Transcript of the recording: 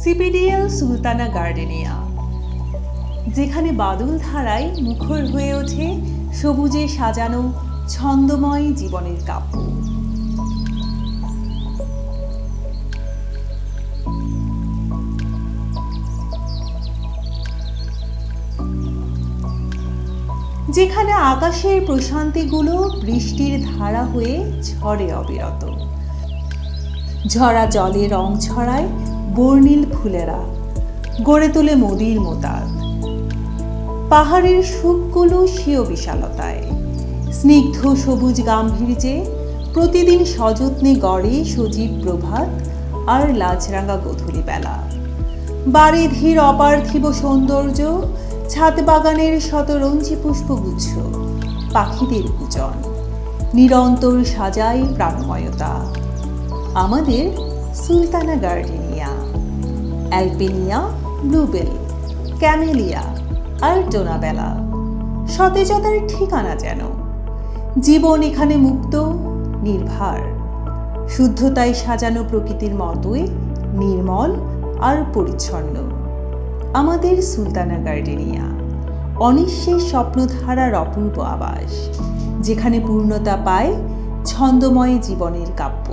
সিপিডিএল Sultana gardenia, যেখানে বাদল ধারায় মুখর হয়ে ওঠে সবুজে সাজানো ছন্দময় জীবনের কাব্য। যেখানে আকাশের প্রশান্তিগুলো বৃষ্টির ধারা হয়ে ঝরে অবিরত। ঝরা জলে রং ছড়ায় বর্ণিল ফুলেরা, গড়ে তোলে মোদির মোতার। পাহাড়ের সুখগুলো স্বীয় বিশালতায়, স্নিগ্ধ সবুজ গাম্ভীর্যে প্রতিদিন সযত্নে গড়ে সজীব প্রভাত আর লাজরাঙা গোধূলি বেলা। বারিধির অপার্থিব সৌন্দর্য, ছাদ বাগানের শতরঞ্জি পুষ্পগুচ্ছ, পাখিদের পূজন, নিরন্তর সাজায় প্রাণময়তা। আমাদের সুলতানা গার্ডেনিয়া, অ্যালপিনিয়া, ব্লুবেল, ক্যামেলিয়া আর ডোনাবেলা সতেজতার ঠিকানা যেন। জীবন এখানে মুক্ত, নির্ভার, শুদ্ধতায় সাজানো প্রকৃতির মতোই নির্মল আর পরিচ্ছন্ন। আমাদের সুলতানা গার্ডেনিয়া অনিঃশেষ স্বপ্নধারার অপূর্ব আবাস, যেখানে পূর্ণতা পায় ছন্দময় জীবনের কাব্য।